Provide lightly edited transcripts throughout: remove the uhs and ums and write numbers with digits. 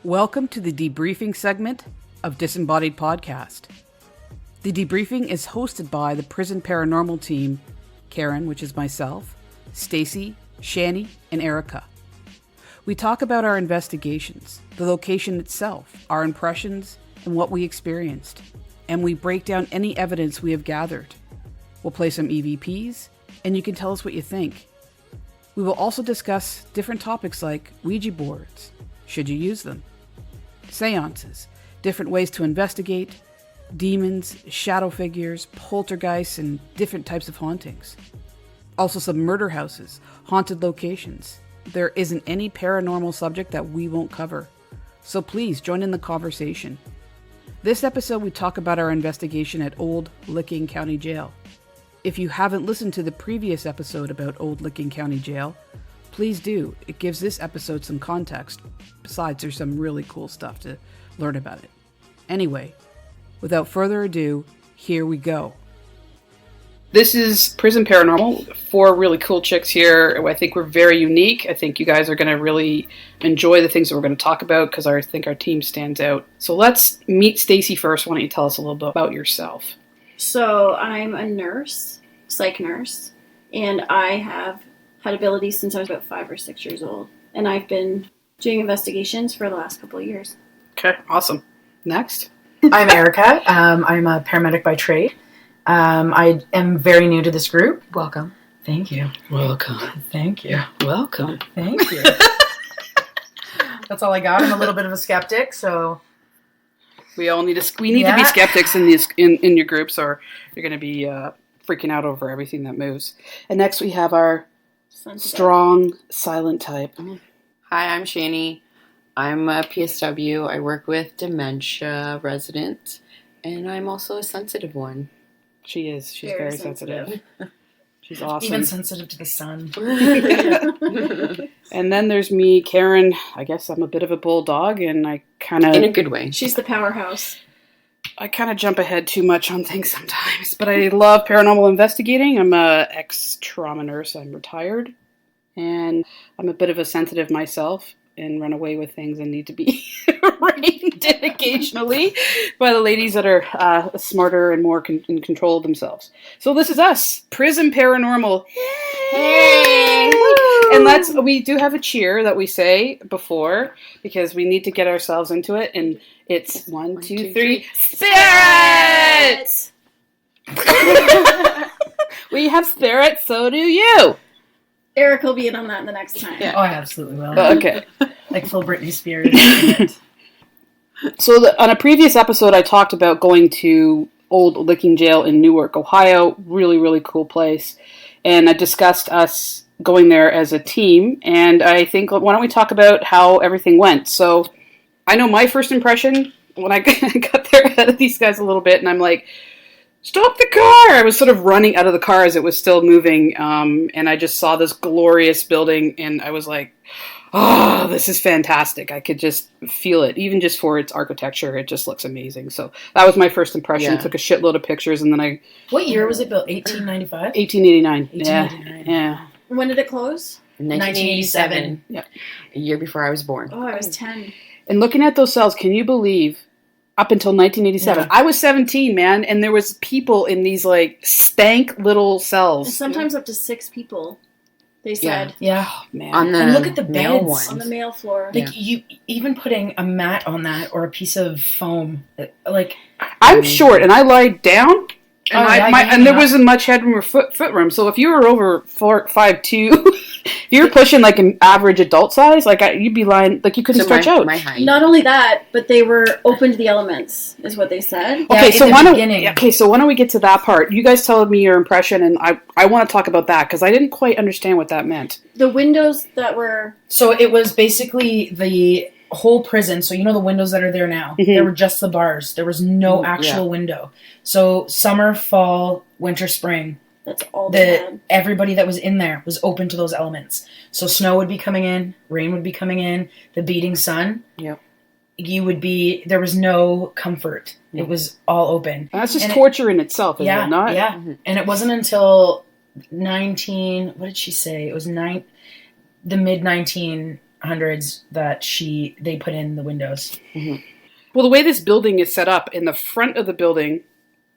Welcome to the Debriefing segment of Disembodied Podcast. The Debriefing is hosted by the Prism Paranormal team, Karen, which is myself, Stacy, Shani, and Erica. We talk about our investigations, the location itself, our impressions, and what we experienced. And we break down any evidence we have gathered. We'll play some EVPs, and you can tell us what you think. We will also discuss different topics like Ouija boards. Should you use them? Seances, different ways to investigate, demons, shadow figures, poltergeists, and different types of hauntings. Also some murder houses, haunted locations. There isn't any paranormal subject that we won't cover. So please join in the conversation. This episode we talk about our investigation at Old Licking County Jail. If you haven't listened to the previous episode about Old Licking County Jail, please do. It gives this episode some context. Besides, there's some really cool stuff to learn about it. Anyway, without further ado, here we go. This is Prism Paranormal. 4 really cool chicks here. I think we're very unique. I think you guys are going to really enjoy the things that we're going to talk about because I think our team stands out. So let's meet Stacy first. Why don't you tell us a little bit about yourself? So I'm a nurse, psych nurse, and I have had abilities since I was about 5 or 6 years old. And I've been doing investigations for the last couple of years. Okay, awesome. Next. I'm Erica. I'm a paramedic by trade. I am very new to this group. Welcome. Thank you. Welcome. Thank you. Welcome. Thank you. That's all I got. I'm a little bit of a skeptic, so... We need to be skeptics in your groups, or you're going to be freaking out over everything that moves. And next we have our strong, silent type. Hi, I'm Shani. I'm a PSW. I work with dementia residents, and I'm also a sensitive one. She is. She's very sensitive. She's awesome. Even sensitive to the sun. And then there's me, Karen. I guess I'm a bit of a bulldog, and I kind of... In a good way. She's the powerhouse. I kind of jump ahead too much on things sometimes, but I love paranormal investigating. I'm a ex-trauma nurse. I'm retired, and I'm a bit of a sensitive myself and run away with things and need to be reined in occasionally by the ladies that are smarter and more in control of themselves. So this is us, Prism Paranormal. Hey! And we do have a cheer that we say before because we need to get ourselves into it, and it's 1, 2, 3, spirits! We have spirits, so do you. Eric will be in on that the next time. Yeah. Oh, I absolutely will. Okay. Like full Britney Spears. So on a previous episode, I talked about going to Old Licking Jail in Newark, Ohio. Really, really cool place. And I discussed us going there as a team. And I think, why don't we talk about how everything went? So I know my first impression when I got there ahead of these guys a little bit, and I'm like, stop the car! I was sort of running out of the car as it was still moving, and I just saw this glorious building, and I was like, oh, this is fantastic. I could just feel it. Even just for its architecture, it just looks amazing. So that was my first impression. Yeah. Took a shitload of pictures, and then What year was it built? 1895? 1889. 1889. Yeah. When did it close? 1987. Yeah. A year before I was born. Oh, I was 10. And looking at those cells, can you believe... Up until 1987. Yeah. I was 17, man, and there was people in these, like, stank little cells. And sometimes up to 6 people, they said. Yeah. Oh, man. On the and look at the male beds. ones. On the male floor. Like, you even putting a mat on that or a piece of foam, like... I'm short, and I lied down, and there wasn't much headroom or foot room, so if you were over 5'2", if you were pushing, like, an average adult size, like, you'd be lying, like, you couldn't stretch out. My height. Not only that, but they were open to the elements, is what they said. Okay, so why don't we get to that part? You guys tell me your impression, and I want to talk about that, because I didn't quite understand what that meant. The windows that were... So it was basically the whole prison, so you know the windows that are there now, there were just the bars. There was no actual window. So summer, fall, winter, spring, that's all they had. Everybody that was in there was open to those elements. So snow would be coming in, rain would be coming in, the beating sun. Yep. There was no comfort. It was all open. And that's just torture in itself, is it not? Yeah. And it wasn't until what did she say? It was the mid 1900s 1800s that they put in the windows. Mm-hmm. Well, the way this building is set up, in the front of the building,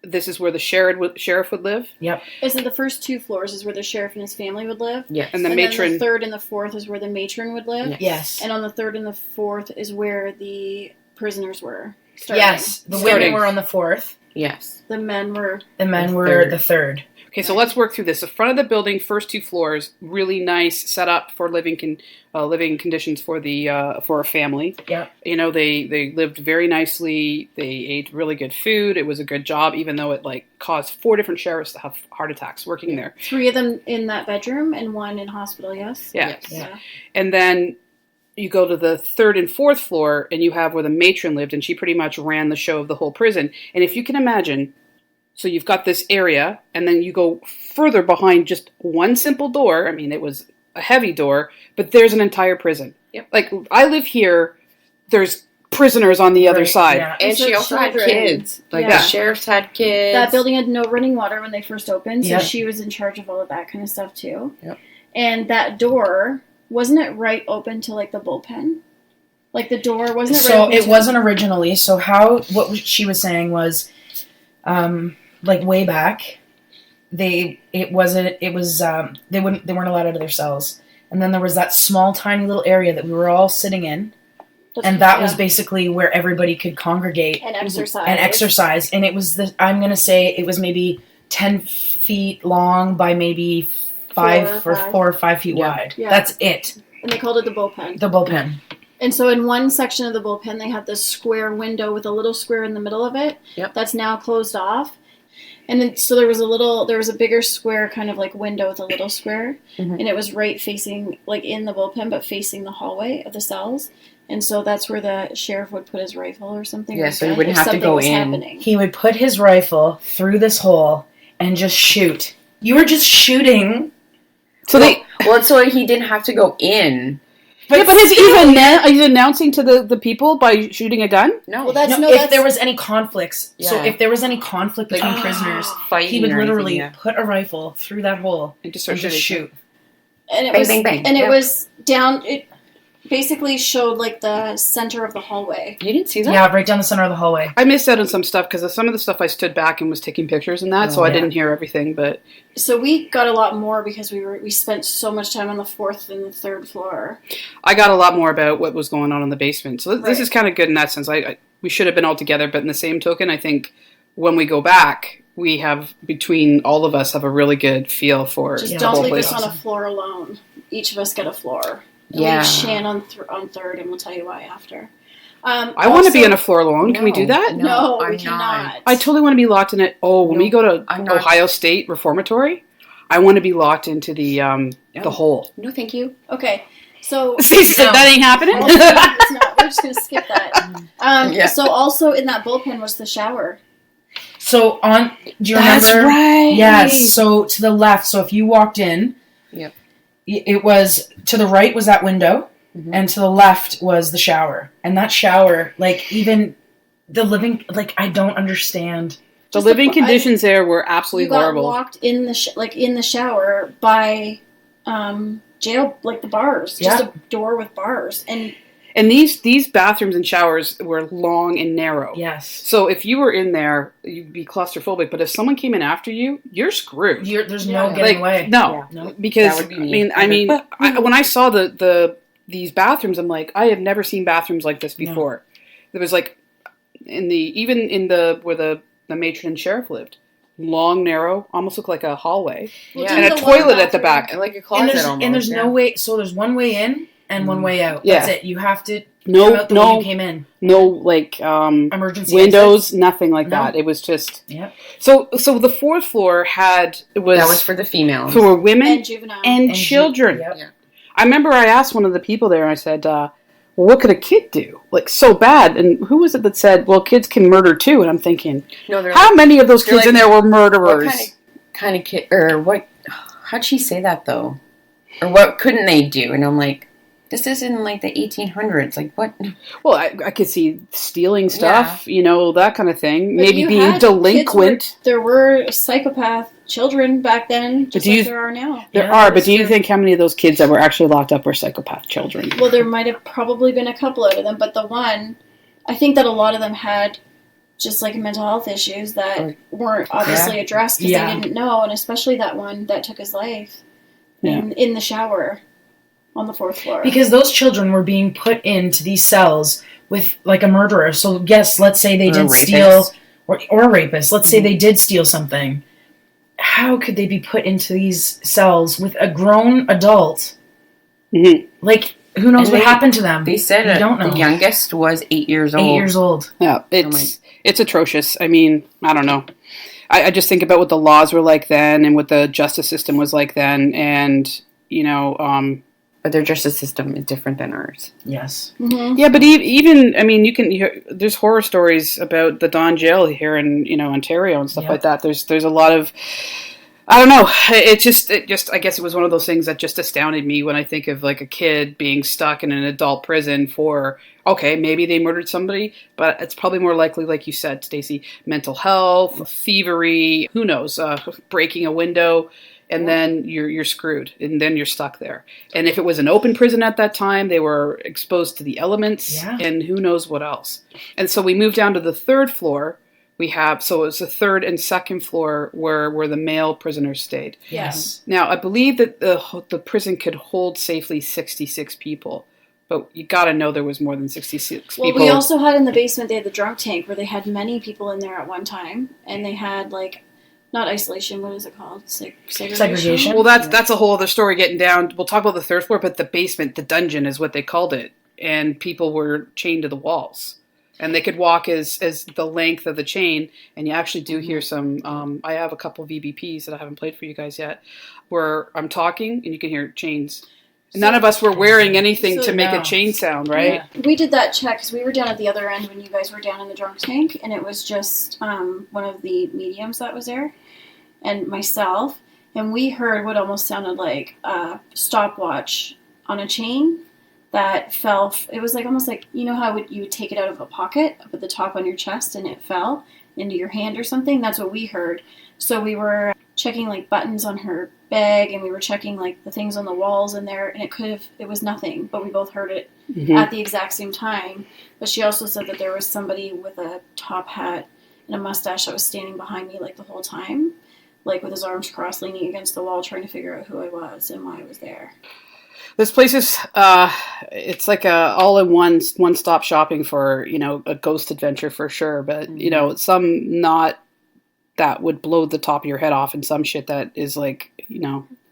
this is where the sheriff would live. Yep. Is it the first 2 floors is where the sheriff and his family would live? Yes. And the Then matron. the 3rd and the 4th is where the matron would live? Yes. And on the 3rd and the 4th is where the prisoners were. Starting. Yes. The Starting. women were on the 4th. Yes. The men were... The men The were third. the 3rd. Okay, so let's work through this. The front of the building, first 2 floors, really nice setup for living conditions for a family. Yeah. You know, they lived very nicely. They ate really good food. It was a good job, even though it caused 4 different sheriffs to have heart attacks working there. 3 of them in that bedroom and 1 in hospital, yes? Yeah. Yeah. And then you go to the 3rd and 4th floor, and you have where the matron lived, and she pretty much ran the show of the whole prison. And if you can imagine. So you've got this area, and then you go further behind just one simple door. I mean, it was a heavy door, but there's an entire prison. Yep. Like, I live here, there's prisoners on the other Right, side. yeah. And So she also had children. kids. Like, Yeah. the sheriffs had kids. That building had no running water when they first opened, so Yep. she was in charge of all of that kind of stuff, too. Yep. And that door, wasn't it right open to, the bullpen? Like, the door, wasn't it right So open it to wasn't originally. So what she was saying was, way back, they weren't allowed out of their cells, and then there was that small tiny little area that we were all sitting in, and that was basically where everybody could congregate And exercise. and it was I'm gonna say it was maybe 10 feet long by maybe 4 or 5 feet Yeah. wide. Yeah. That's it. And they called it the bullpen. The bullpen. And so in one section of the bullpen, they had this square window with a little square in the middle of it. Yep. That's now closed off. And then, so there was a bigger square kind of window with a little square. Mhm. And it was right facing, in the bullpen, but facing the hallway of the cells. And so that's where the sheriff would put his rifle or something. Yeah, like so he that wouldn't if have to something go was in. happening. He would put his rifle through this hole and just shoot. You were just shooting. So so he didn't have to go in. But is he's announcing to the people by shooting a gun? No. Well, that's If there was any conflicts, so Yeah. if there was any conflict between prisoners, fighting he would or literally anything, put a rifle through that hole And just and start just shooting. shoot. And it Bang, was, bang, bang. and it Yep. was down, it basically showed the center of the hallway. You didn't see that? Yeah, right down the center of the hallway. I missed out on some stuff because some of the stuff I stood back and was taking pictures and that, so I yeah. didn't hear everything. But So we got a lot more because we spent so much time on the 4th and the 3rd floor. I got a lot more about what was going on in the basement. So this Right. is kind of good in that sense. We should have been all together, but in the same token, I think when we go back, we have, between all of us, have a really good feel for Just the don't whole leave place. us on a floor alone. Each of us get a floor. And Yeah. leave Shan on 3rd, and we'll tell you why after. I want to be on a floor alone. Can we do that? No, I'm we cannot. I totally want to be locked in it. Oh, when we go to I'm not. Ohio State Reformatory, I want to be locked into the hole. No, thank you. Okay, so See, that ain't happening. we're just gonna skip that. Yeah. So also in that bullpen was the shower. So do you That's remember? right. Yes. So to the left. So if you walked in, Yep. it was to the right was that window, Mhm. and to the left was the shower. And that shower, even the living, I don't understand. The Just living the- conditions there were You absolutely got horrible. locked in the in the shower by jail, the bars. Just Yeah. a door with bars. And these bathrooms and showers were long and narrow. Yes. So if you were in there, you'd be claustrophobic. But if someone came in after you, you're screwed. There's Yeah. no getting away. No, No. because That would be me. when I saw these bathrooms, I'm like, I have never seen bathrooms like this No. before. There was where the matron and sheriff lived, long, narrow, almost looked like a hallway, Well, Yeah. and didn't a the one toilet at the bathroom- back. Like a And closet there's, almost. and there's yeah. no way. So there's one way in and one way out. Yeah. That's it. You have to come No, out the way you came in. Emergency windows, nothing like No. that. It was just Yep. so the 4th floor was That was for the females. for women And juvenile. and children. Yep. Yeah. I remember I asked one of the people there, and I said, well, what could a kid do? So bad. And who was it that said, well, kids can murder too? And I'm thinking, No, they're how many of those they're kids in like, there were what murderers? kind of kid, or what? How'd she say that though? Or what couldn't they do? And I'm like, This is in like the 1800s. Like what? Well, I could see stealing stuff, that kind of thing. But Maybe you being had delinquent. there were psychopath children back then, just like there are now. There are, but do you think how many of those kids that were actually locked up were psychopath children? Well, there might have probably been a couple out of them, but the one, I think that a lot of them had just like mental health issues that weren't obviously addressed because they didn't know, and especially that one that took his life in the shower on the 4th floor. Because those children were being put into these cells with like a murderer. So yes, let's say they did steal, or a rapist. Let's say they did steal something. How could they be put into these cells with a grown adult? Mm-hmm. Like, who knows what happened to them? They said we don't know. The youngest was 8 years old. 8 years old. Yeah, it's atrocious. I mean, I don't know. I just think about what the laws were like then and what the justice system was like then, and but their justice system is different than ours. Yes. Mm-hmm. Yeah, but even I mean, you can hear, there's horror stories about the Don jail here in Ontario and stuff like that. There's a lot of, I don't know. It just I guess it was one of those things that just astounded me when I think of like a kid being stuck in an adult prison for, okay, maybe they murdered somebody, but it's probably more likely, like you said, Stacey, mental health, thievery, who knows, breaking a window. And then you're screwed, and then you're stuck there. And if it was an open prison at that time, they were exposed to the elements, and who knows what else. And so we moved down to the 3rd floor. So it's the 3rd and 2nd floor where the male prisoners stayed. Yes. Now, I believe that the prison could hold safely 66 people. But you got to know there was more than 66 people. Well, we also had in the basement, they had the drunk tank where they had many people in there at one time. And they had like... Not isolation, what is it called? Segregation? Well, that's a whole other story getting down. We'll talk about the 3rd floor, but the basement, the dungeon is what they called it. And people were chained to the walls. And they could walk as the length of the chain. And you actually do hear some, I have a couple of VBPs that I haven't played for you guys yet, where I'm talking and you can hear chains. None of us were wearing anything to make a chain sound, right? Yeah. We did that check because we were down at the other end when you guys were down in the drunk tank, and it was just one of the mediums that was there, and myself, and we heard what almost sounded like a stopwatch on a chain that fell. It was like almost like, you know how you would take it out of a pocket up at the top on your chest and it fell into your hand or something? That's what we heard. So we were checking like buttons on her bag, and we were checking like the things on the walls in there, and it was nothing, but we both heard it at the exact same time. But she also said that there was somebody with a top hat and a mustache that was standing behind me like the whole time, like with his arms crossed, leaning against the wall, trying to figure out who I was and why I was there. This place is, it's like a all-in-one, one-stop shopping for, a ghost adventure for sure, but, some not that would blow the top of your head off, and some shit that is like,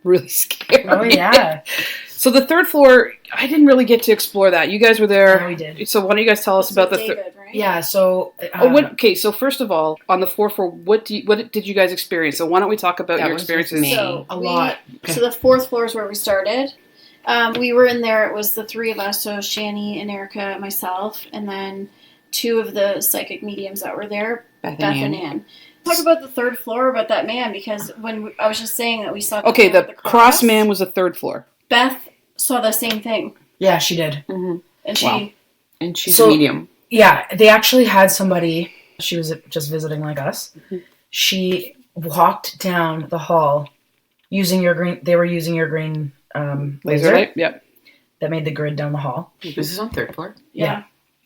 really scary. Oh, yeah. So the 3rd floor, I didn't really get to explore that. You guys were there. Yeah, we did. So why don't you guys tell us about the David, right? Yeah, so... So first of all, on the 4th floor, what did you guys experience? So why don't we talk about your experiences? So a lot. So the 4th floor is where we started. We were in there, it was the 3 of us, so Shani and Erica and myself, and then 2 of the psychic mediums that were there, Beth and Ann. Talk about the 3rd floor, about that man, because I was just saying that we saw the cross man was the 3rd floor. Beth saw the same thing. Yeah, she did. Mm-hmm. And she's a medium. Yeah, they actually had somebody, she was just visiting like us. Mm-hmm. She walked down the hall using your green laser light. Yep. That made the grid down the hall. This is on 3rd floor? Yeah.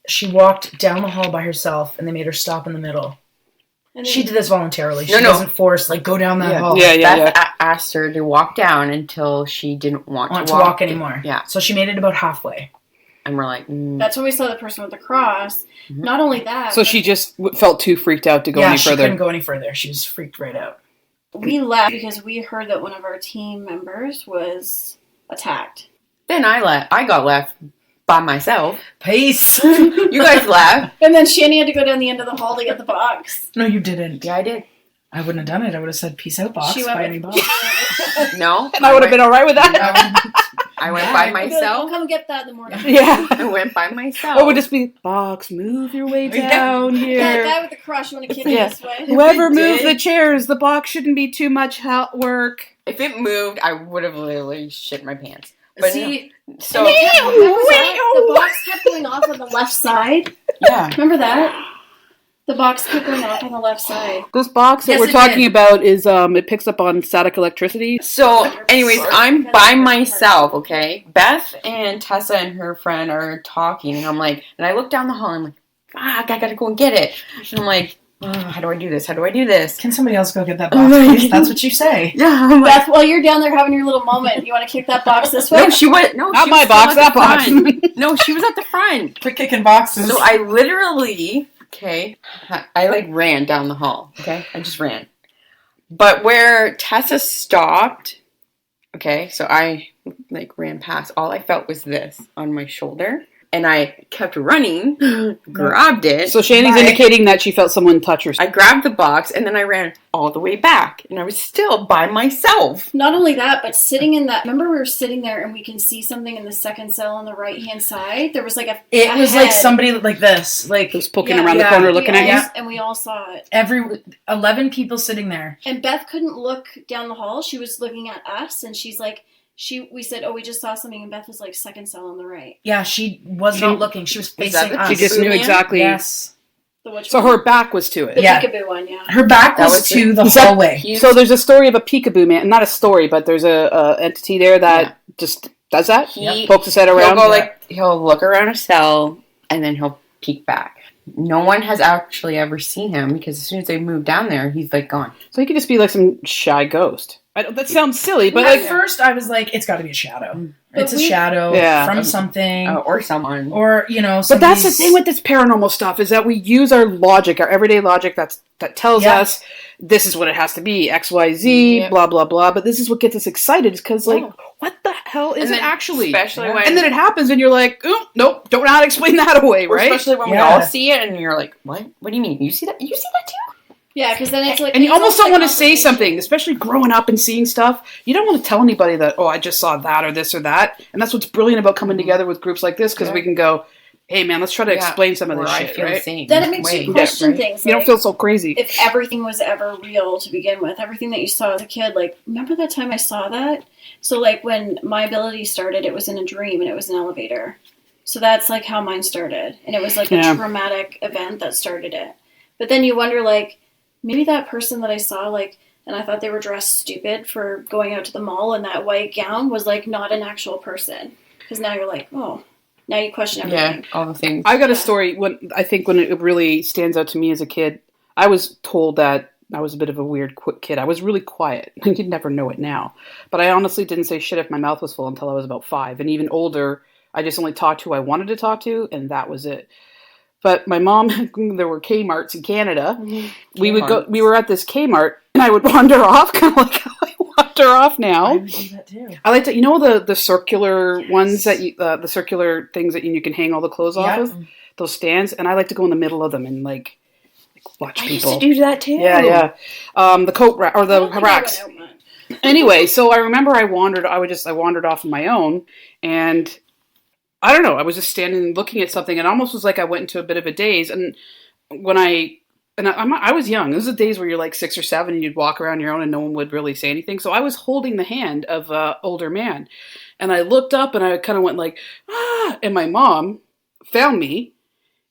She walked down the hall by herself, and they made her stop in the middle. She did this voluntarily. She wasn't forced, go down that hall. Beth asked her to walk down until she didn't want to walk anymore. Yeah. So she made it about halfway. And we're like... That's when we saw the person with the cross. Mm-hmm. Not only that... So she just felt too freaked out to go any further. Yeah, she couldn't go any further. She was freaked right out. We left because we heard that one of our team members was attacked. Then I got left by myself. Peace. You guys left. And then Shani had to go down the end of the hall to get the box. No, you didn't. Yeah, I did. I wouldn't have done it. I would have said, peace out, box. She went buy me box. No. And I would have been all right with that. I went by myself. We'll come get that in the morning. Yeah. I went by myself. Or would just be, box, move your way down here. That guy with the cross, you want to kick it this way? Whoever moved the chairs, the box shouldn't be too much work. If it moved, I would have literally shit my pants. But See, so Remember that? The box kept going off on the left side. yeah. Remember that? The box kept going off on the left side. This box that Yes, we're it talking did. about is it picks up on static electricity. So, anyways, I'm by myself, okay? Beth and Tessa and her friend are talking, and I'm like, and I look down the hall, and I'm like, fuck, I gotta go and get it. And I'm like, oh, how do I do this? How do I do this? Can somebody else go get that box, please? That's what you say. Yeah, I'm like, Beth, while you're down there having your little moment, you want to kick that box this way? no, she was, no, Not she my was still box, at that the box. front. No, she was at the front. Quit kicking boxes. So I literally, okay, I like ran down the hall, okay? I just ran. But where Tessa stopped, okay, so I like ran past, all I felt was this on my shoulder. And I kept running, grabbed it. So Shani's indicating that she felt someone touch her. I grabbed the box, and then I ran all the way back. And I was still by myself. Not only that, but sitting in that. Remember, we were sitting there and we can see something in the second cell on the right hand side. There was like a. It was like head. somebody like this, like Just poking Yeah, around the yeah. corner looking at you. Yeah. And we all saw it. 11 people sitting there. And Beth couldn't look down the hall. She was looking at us, and she's like, we said, oh, we just saw something, and Beth was like, second cell on the right. Yeah, she was not looking. She was Is that facing the us. She just knew Boomia? exactly. Yes. The which So one? her back was to it. The Yeah. peekaboo one, yeah. Her back That was was to it. the Is that- hallway. So there's a story of a peekaboo man. Not a story, but there's a entity there that just does that. He- Pokes his head He'll around. go like, he'll look around a cell, and then he'll peek back. No one has actually ever seen him, because as soon as they move down there, he's like gone. So he could just be like some shy ghost. That sounds silly, but At like, first, I was like, it's got to be a shadow. But It's a we- shadow Yeah. from something. Or someone. Or, you know, but that's the somebody's- thing with this paranormal stuff is that we use our logic, our everyday logic that tells Yeah. us this is what it has to be, X, Y, Z, Yep. blah, blah, blah. But this is what gets us excited because, like, Oh. what the hell is And it then actually? Especially Yeah. when... And then it happens and you're like, oh, nope, don't know how to explain that away, or right? especially when we Yeah. all see it, and you're like, what? What do you mean? You see that? You see that too? Yeah, because then it's like. And you it's almost like don't want to say confirmation. something, especially growing up and seeing stuff. You don't want to tell anybody that, oh, I just saw that or this or that. And that's what's brilliant about coming together with groups like this, because Yeah. we can go, hey, man, let's try to Yeah. explain some of Or this I shit, feel the right? same Then it makes way. you question Right? things. You don't like, feel so crazy. if everything was ever real to begin with, everything that you saw as a kid, like, remember that time I saw that? So, like, when my ability started, it was in a dream and it was an elevator. So that's, like, how mine started. And it was, like, Yeah. a traumatic event that started it. But then you wonder, like, maybe that person that I saw, like, and I thought they were dressed stupid for going out to the mall in that white gown was, like, not an actual person. Because now you're like, oh, now you question everything. Yeah, all the things. I got a story when it really stands out to me as a kid. I was told that I was a bit of a weird kid. I was really quiet. You'd never know it now. But I honestly didn't say shit if my mouth was full until I was about 5. And even older, I just only talked to who I wanted to talk to, and that was it. But my mom, there were Kmarts in Canada. We were at this Kmart, and I would wander off, kind of like how I wander off I now. would do that too. I like to, the circular ones that the circular things that you can hang all the clothes off Yeah. of, those stands, and I like to go in the middle of them and like watch I used people. to do that too. Yeah. The coat rack or I the don't think I racks. went out much. Anyway, so I remember I wandered off on my own, and I don't know, I was just standing looking at something, and it almost was like I went into a bit of a daze. And when I was young. This was the days where you're like 6 or 7 and you'd walk around your own and no one would really say anything. So I was holding the hand of an older man, and I looked up and I kind of went like, ah, and my mom found me.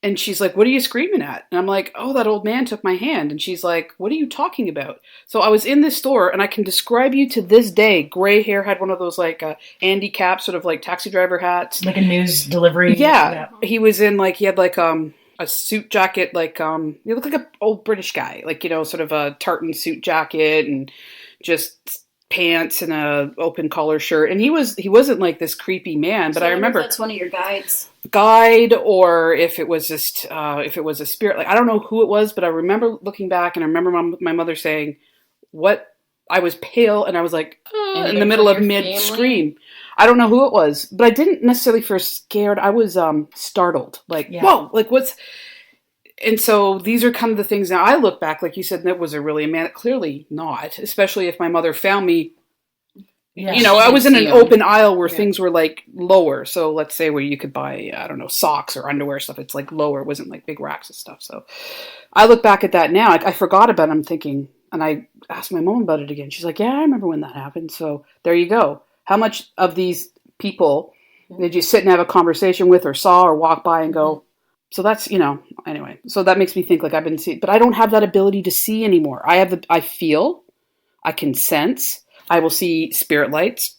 And she's like, what are you screaming at? And I'm like, oh, that old man took my hand. And she's like, what are you talking about? So I was in this store, and I can describe you to this day. Gray hair, had one of those like Andy Cap, sort of like taxi driver hats. Like a news delivery. Yeah. He was in like, he had like a suit jacket, like he looked like an old British guy, like, sort of a tartan suit jacket and just pants and a open collar shirt. And he wasn't like this creepy man, but So I remember if that's one of your guides. guide, or if it was just if it was a spirit, like I don't know who it was, but I remember looking back, and I remember my mother saying, what, I was pale, and I was like in the middle of mid scream. I don't know who it was, but I didn't necessarily feel scared. I was startled, like, whoa, like what's. And so these are kind of the things. Now I look back, like you said, that was a really a man. Clearly not, especially if my mother found me. Yeah. I was in an see 'em. open aisle where things were like lower. So let's say where you could buy, I don't know, socks or underwear stuff. It's like lower. It wasn't like big racks of stuff. So I look back at that now. I forgot about it. I'm thinking, and I asked my mom about it again. She's like, yeah, I remember when that happened. So there you go. How much of these people that you sit and have a conversation with or saw or walk by and go, so that's, anyway. So that makes me think like I've been seeing, but I don't have that ability to see anymore. I feel, I can sense, I will see spirit lights,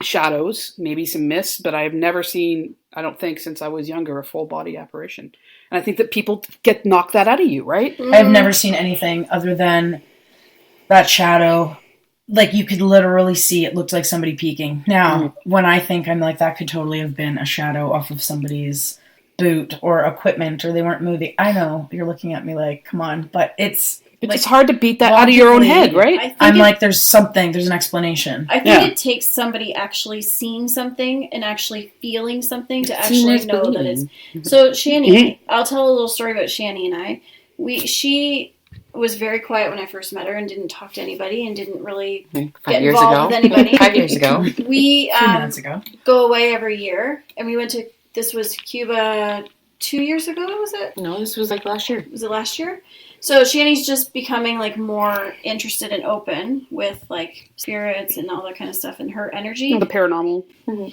shadows, maybe some mists, but I've never seen, I don't think since I was younger, a full body apparition. And I think that people knock that out of you, right? I've never seen anything other than that shadow. Like, you could literally see it looked like somebody peeking. Now, when I think, I'm like, that could totally have been a shadow off of somebody's boot or equipment, or they weren't moving. I know, you're looking at me like, come on. But it's hard to beat that out of your own head, right? I'm like, there's an explanation. I think it takes somebody actually seeing something and actually feeling something to actually know that it's... So, Shani, I'll tell a little story about Shani and I. She was very quiet when I first met her and didn't talk to anybody and didn't really get involved with anybody. 5 years ago. We 2 minutes ago. go away every year, and we went to, this was Cuba 2 years ago, was it? No, this was like last year. Was it last year? So Shani's just becoming like more interested and open with like spirits and all that kind of stuff and her energy. The paranormal.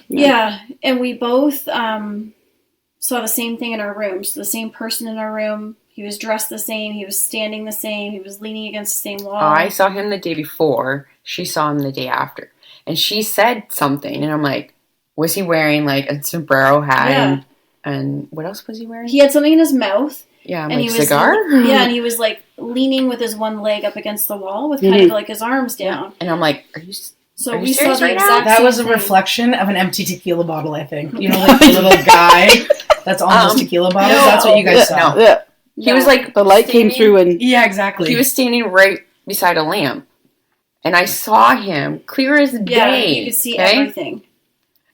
Yeah. And we both saw the same thing in our room. So the same person in our room. He was dressed the same. He was standing the same. He was leaning against the same wall. I saw him the day before. She saw him the day after. And she said something. And I'm like, was he wearing like a sombrero hat? Yeah. And what else was he wearing? He had something in his mouth. Yeah, and like he was, cigar? Yeah, and he was like leaning with his one leg up against the wall with kind of like his arms down. And I'm like, are you we saw serious the right now? exact That same was a thing. reflection of an empty tequila bottle, I think. You know, like the little guy that's almost tequila bottles? That's what you guys saw. No. Yeah. He was like, The light came through and... Yeah, exactly. he was standing right beside a lamp. And I saw him clear as day. Yeah, you could see everything.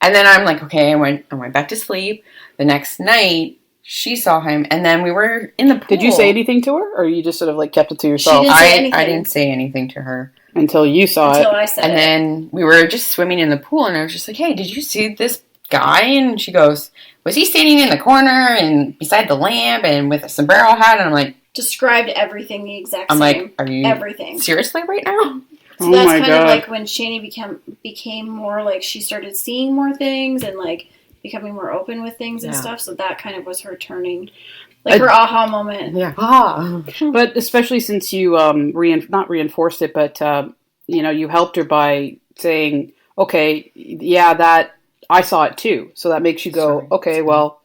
And then I'm like, okay, I went back to sleep. The next night, she saw him, and then we were in the pool. Did you say anything to her, or you just sort of like kept it to yourself? She didn't say anything. I didn't say anything to her. Until you saw Until it. I said And it. then we were just swimming in the pool, and I was just like, hey, did you see this guy? And she goes, was he standing in the corner and beside the lamp and with a sombrero hat? And I'm like... Described everything the exact I'm same. like, are you... Everything. Seriously right now? So that's kind of like when Shani became more like she started seeing more things and like becoming more open with things and stuff. So that kind of was her turning, like her aha moment. Yeah. But especially since you not reinforced it, but you helped her by saying, okay, yeah, that I saw it too. So that makes you go, okay, well,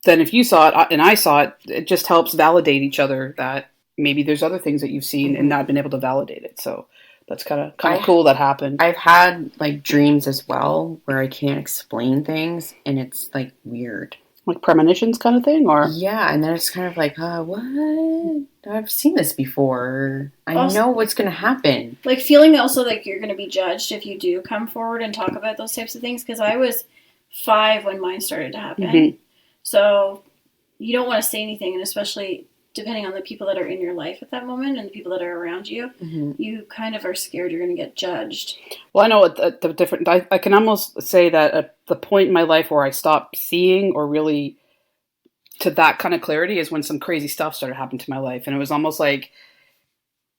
then if you saw it and I saw it, it just helps validate each other that maybe there's other things that you've seen and not been able to validate it. So that's kind of cool that happened. I've had like dreams as well where I can't explain things and it's like weird. Like premonitions kind of thing, or? Yeah, and then it's kind of like, what? I've seen this before. I know what's going to happen. Like feeling also like you're going to be judged if you do come forward and talk about those types of things. Because I was 5 when mine started to happen. Mm-hmm. So you don't want to say anything, and especially depending on the people that are in your life at that moment and the people that are around you, you kind of are scared you're going to get judged. Well, I know the different... I can almost say that at the point in my life where I stopped seeing or really to that kind of clarity is when some crazy stuff started happening to my life. And it was almost like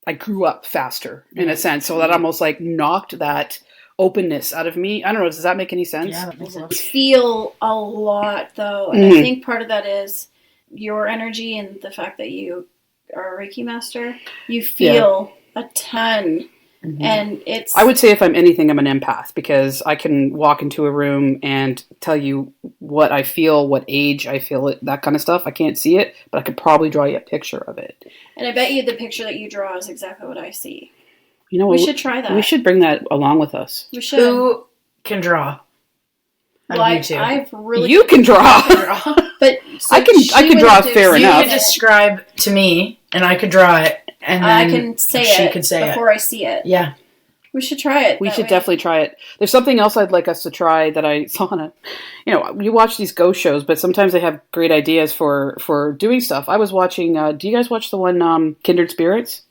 I grew up faster in a sense. So that almost like knocked that openness out of me. I don't know. Does that make any sense? Yeah, that makes sense. Feel a lot though. And I think part of that is your energy and the fact that you are a Reiki master. You feel a ton. And it's... I would say if I'm anything, I'm an empath because I can walk into a room and tell you what I feel, what age I feel it, that kind of stuff. I can't see it, but I could probably draw you a picture of it. And I bet you the picture that you draw is exactly what I see. You know, we should try that. We should bring that along with us. We should. Who can draw? Well, I've really... You can draw. But so I can draw fair enough. You could describe to me, and I could draw it, and then I can say she could say before I see it. Yeah. We should try it. We should definitely try it. There's something else I'd like us to try that I saw on you watch these ghost shows, but sometimes they have great ideas for doing stuff. I was watching, do you guys watch the one, Kindred Spirits?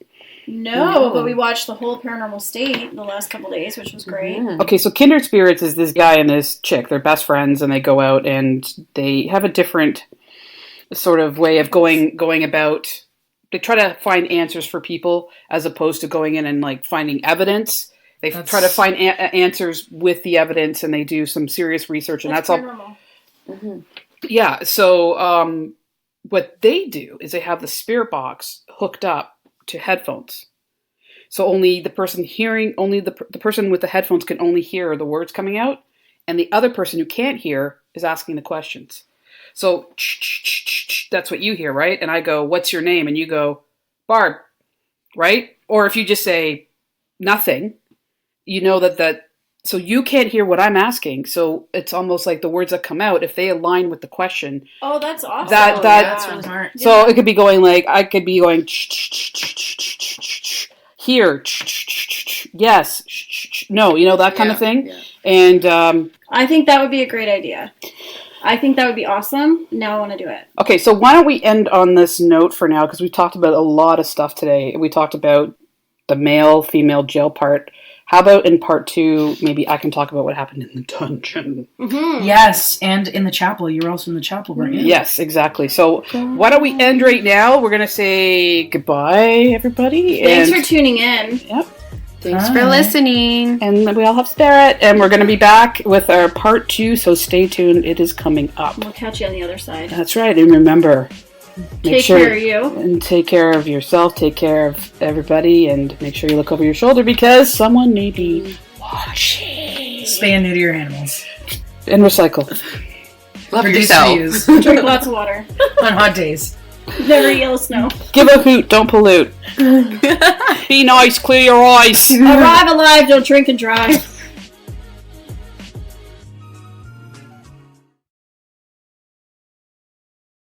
No, but we watched the whole Paranormal State the last couple days, which was great. Okay, so Kindred Spirits is this guy and this chick. They're best friends, and they go out and they have a different sort of way of going about. They try to find answers for people as opposed to going in and like finding evidence They try to find answers with the evidence, and they do some serious research, and that's all. paranormal. Mm-hmm. Yeah. So what they do is they have the spirit box hooked up to headphones. So only the person hearing, only the person with the headphones can only hear the words coming out, and the other person who can't hear is asking the questions. So that's what you hear, right? And I go, "What's your name?" And you go, "Barb," right? Or if you just say nothing, you know that. So you can't hear what I'm asking. So it's almost like the words that come out, if they align with the question. Oh, that's awesome. That's really smart. So it could be going like, I could be going here, yes, no, that kind of thing. Yeah. And I think that would be a great idea. I think that would be awesome. Now I want to do it. okay, so why don't we end on this note for now, because we've talked about a lot of stuff today. We talked about the male-female jail part. How about in part 2, maybe I can talk about what happened in the dungeon. Mm-hmm. Yes, and in the chapel. You were also in the chapel, weren't you? Yes, exactly. So why don't we end right now? We're going to say goodbye, everybody. Thanks for tuning in. Yep. Thanks for listening. And we all have spirit. And we're going to be back with our part 2, so stay tuned. It is coming up. We'll catch you on the other side. That's right. And remember, Take care of you. And take care of yourself. Take care of everybody. And make sure you look over your shoulder because someone may be watching. Spay and neuter your animals. And recycle. Love Reduce yourself. reuse. Drink lots of water. On hot days. Never eat yellow snow. Give a hoot. Don't pollute. Be nice. Clear your eyes. Arrive alive. Don't drink and drive.